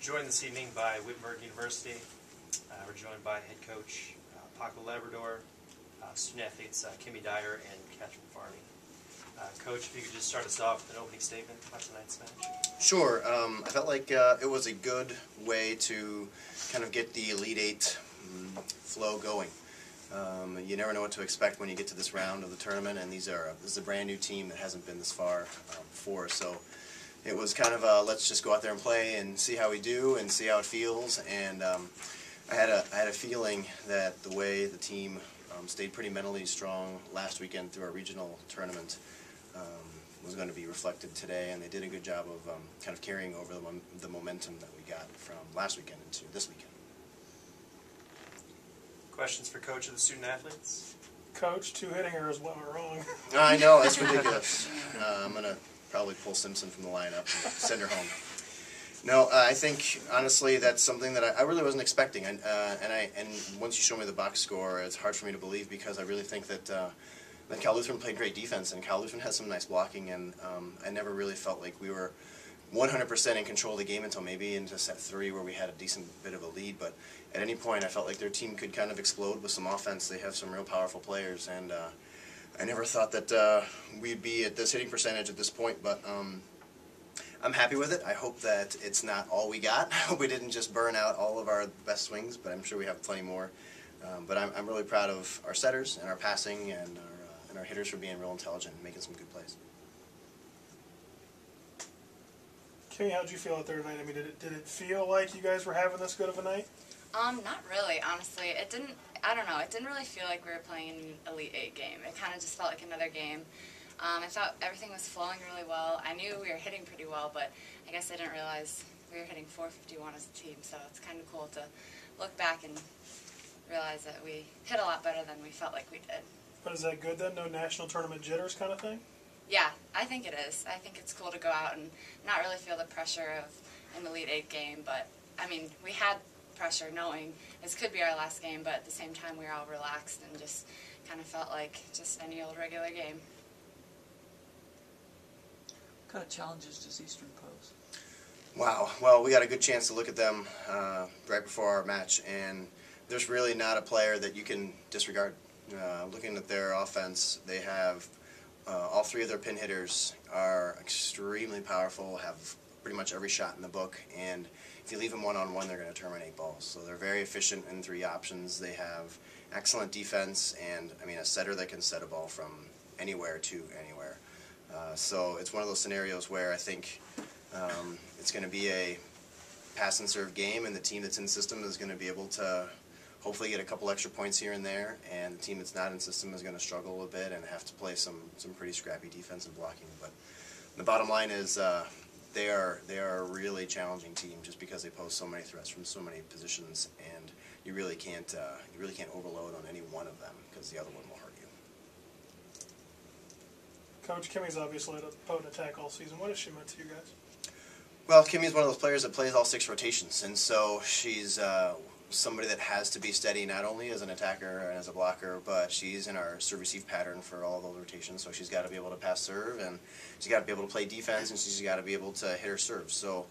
joined this evening by Wittenberg University. We're joined by head coach Paco Labrador, student athletes Kimmy Dyer and Catherine Farney. Coach, if you could just start us off with an opening statement about tonight's match. Sure. I felt like it was a good way to kind of get the Elite Eight flow going. You never know what to expect when you get to this round of the tournament, and this is a brand new team that hasn't been this far before. So it was kind of a let's just go out there and play and see how we do and see how it feels. And I had a feeling that the way the team stayed pretty mentally strong last weekend through our regional tournament was going to be reflected today, and they did a good job of kind of carrying over the momentum that we got from last weekend into this weekend. Questions for Coach of the student athletes? Coach, two hitting her is what went wrong. I know, that's ridiculous. I'm going to probably pull Simpson from the lineup and send her home. No, I think, honestly, that's something that I really wasn't expecting. And once you show me the box score, it's hard for me to believe because I really think that Cal Lutheran played great defense, and Cal Lutheran has some nice blocking, and I never really felt like we were 100% in control of the game until maybe into set 3 where we had a decent bit of a lead. But at any point, I felt like their team could kind of explode with some offense. They have some real powerful players, and I never thought that we'd be at this hitting percentage at this point, but I'm happy with it. I hope that it's not all we got. I hope we didn't just burn out all of our best swings, but I'm sure we have plenty more. But I'm really proud of our setters and our passing and our hitters for being real intelligent and making some good plays. Kimmy, how did you feel out there tonight? I mean, did it feel like you guys were having this good of a night? Not really, honestly. It didn't, I don't know, it didn't really feel like we were playing an Elite Eight game. It kind of just felt like another game. I thought everything was flowing really well. I knew we were hitting pretty well, but I guess I didn't realize we were hitting .451 as a team, so it's kind of cool to look back and realize that we hit a lot better than we felt like we did. But is that good then? No national tournament jitters kind of thing? Yeah, I think it is. I think it's cool to go out and not really feel the pressure of an Elite Eight game, but, I mean, we had pressure knowing this could be our last game, but at the same time we were all relaxed and just kind of felt like just any old regular game. What kind of challenges does Eastern pose? Wow. Well, we got a good chance to look at them right before our match, and there's really not a player that you can disregard. Looking at their offense, they have all 3 of their pin hitters are extremely powerful, have pretty much every shot in the book, and if you leave them one-on-one, they're going to terminate balls. So they're very efficient in 3 options. They have excellent defense and, I mean, a setter that can set a ball from anywhere to anywhere. So it's one of those scenarios where I think it's going to be a pass and serve game, and the team that's in system is going to be able to hopefully get a couple extra points here and there, and the team that's not in system is going to struggle a bit and have to play some pretty scrappy defensive blocking. But the bottom line is they are a really challenging team just because they pose so many threats from so many positions, and you really can't overload on any one of them because the other one will hurt you. Coach, Kimmy's obviously had a potent attack all season. What has she meant to you guys? Well, Kimmy's one of those players that plays all 6 rotations, and so she's somebody that has to be steady not only as an attacker and as a blocker, but she's in our serve-receive pattern for all those rotations, so she's got to be able to pass serve, and she's got to be able to play defense, and she's got to be able to hit her serve. So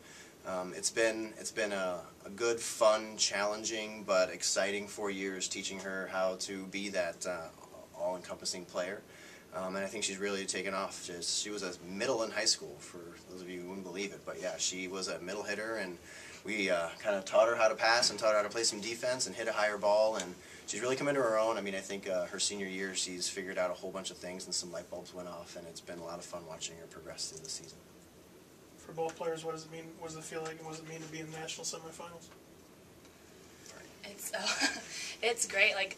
it's been a good, fun, challenging, but exciting 4 years teaching her how to be that all-encompassing player. And I think she's really taken off. She was a middle in high school, for those of you who wouldn't believe it. But yeah, she was a middle hitter, and we kind of taught her how to pass and taught her how to play some defense and hit a higher ball. And she's really come into her own. I mean, I think her senior year, she's figured out a whole bunch of things, and some light bulbs went off, and it's been a lot of fun watching her progress through the season. For both players, what does it mean? What does it feel like, and what does it mean to be in the national semifinals? It's great. Like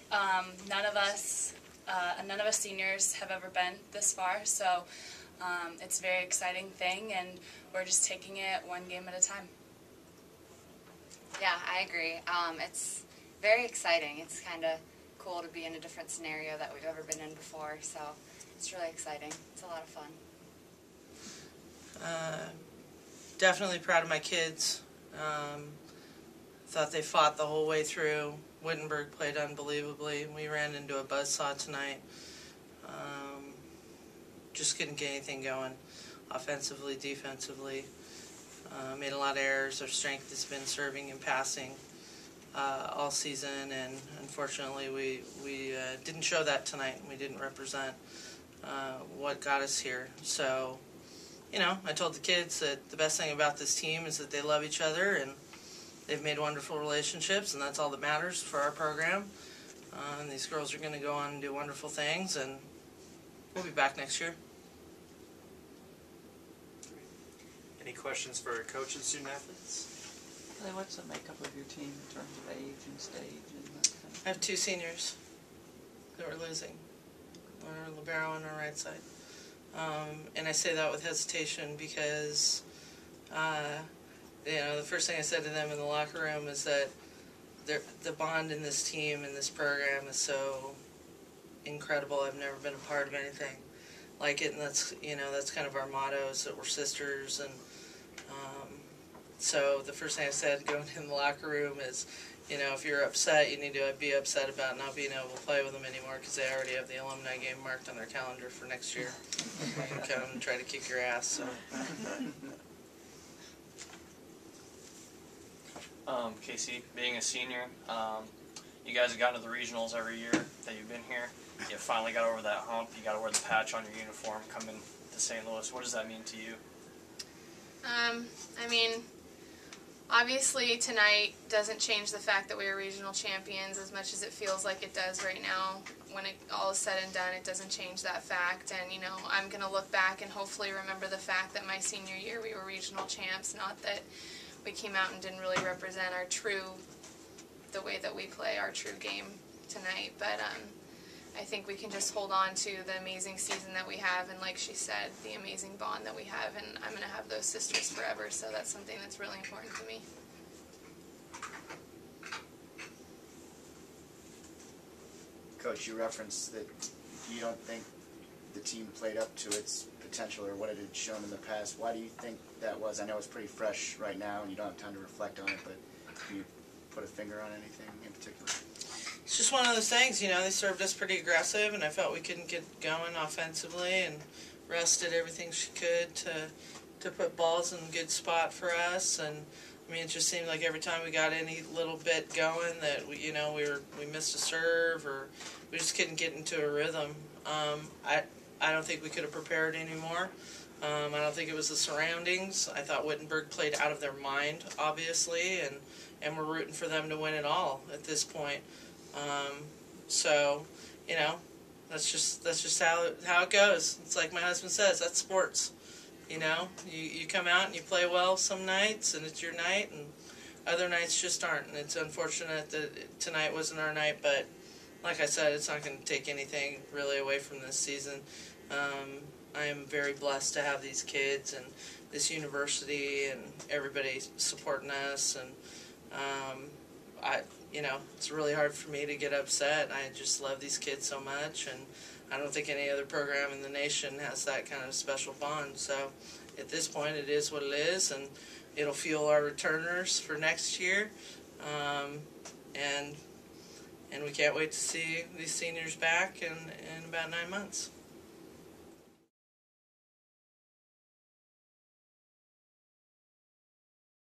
none of us seniors have ever been this far, so it's a very exciting thing, and we're just taking it one game at a time. Yeah, I agree. It's very exciting. It's kind of cool to be in a different scenario that we've ever been in before, so it's really exciting. It's a lot of fun. Definitely proud of my kids. Thought they fought the whole way through. Wittenberg played unbelievably. We ran into a buzzsaw tonight. Just couldn't get anything going offensively, defensively. Made a lot of errors. Our strength has been serving and passing all season, and unfortunately we didn't show that tonight. We didn't represent what got us here. So, I told the kids that the best thing about this team is that they love each other, and they've made wonderful relationships, and that's all that matters for our program. And these girls are going to go on and do wonderful things, and we'll be back next year. Any questions for coach and student athletes? What's the makeup of your team in terms of age and stage and that kind of thing? I have 2 seniors that we're losing, our libero on our right side. And I say that with hesitation because, the first thing I said to them in the locker room is that the bond in this team and this program is so incredible. I've never been a part of anything like it, and that's kind of our motto, is that we're sisters. And so the first thing I said going in the locker room is, if you're upset, you need to be upset about not being able to play with them anymore, because they already have the alumni game marked on their calendar for next year. Come and try to kick your ass. So. Casey, being a senior, you guys have gotten to the regionals every year that you've been here. You finally got over that hump. You got to wear the patch on your uniform coming to St. Louis. What does that mean to you? Obviously tonight doesn't change the fact that we are regional champions as much as it feels like it does right now. When it all is said and done, it doesn't change that fact. And, I'm going to look back and hopefully remember the fact that my senior year we were regional champs, not that we came out and didn't really represent the way that we play our true game tonight. But I think we can just hold on to the amazing season that we have, and like she said, the amazing bond that we have, and I'm going to have those sisters forever, so that's something that's really important to me. Coach, you referenced that you don't think the team played up to its potential or what it had shown in the past. Why do you think that was? I know it's pretty fresh right now and you don't have time to reflect on it, but can you put a finger on anything in particular? It's just one of those things, they served us pretty aggressive, and I felt we couldn't get going offensively, and Russ did everything she could to put balls in a good spot for us. And it just seemed like every time we got any little bit going that we missed a serve, or we just couldn't get into a rhythm. I don't think we could have prepared anymore. I don't think it was the surroundings. I thought Wittenberg played out of their mind, obviously, and we're rooting for them to win it all at this point. So, that's just how it goes. It's like my husband says, that's sports. You come out and you play well some nights, and it's your night, and other nights just aren't. And it's unfortunate that tonight wasn't our night, but like I said, it's not going to take anything really away from this season. I am very blessed to have these kids and this university and everybody supporting us, and it's really hard for me to get upset. I just love these kids so much, and I don't think any other program in the nation has that kind of special bond. So at this point, it is what it is, and it'll fuel our returners for next year. And we can't wait to see these seniors back in about 9 months.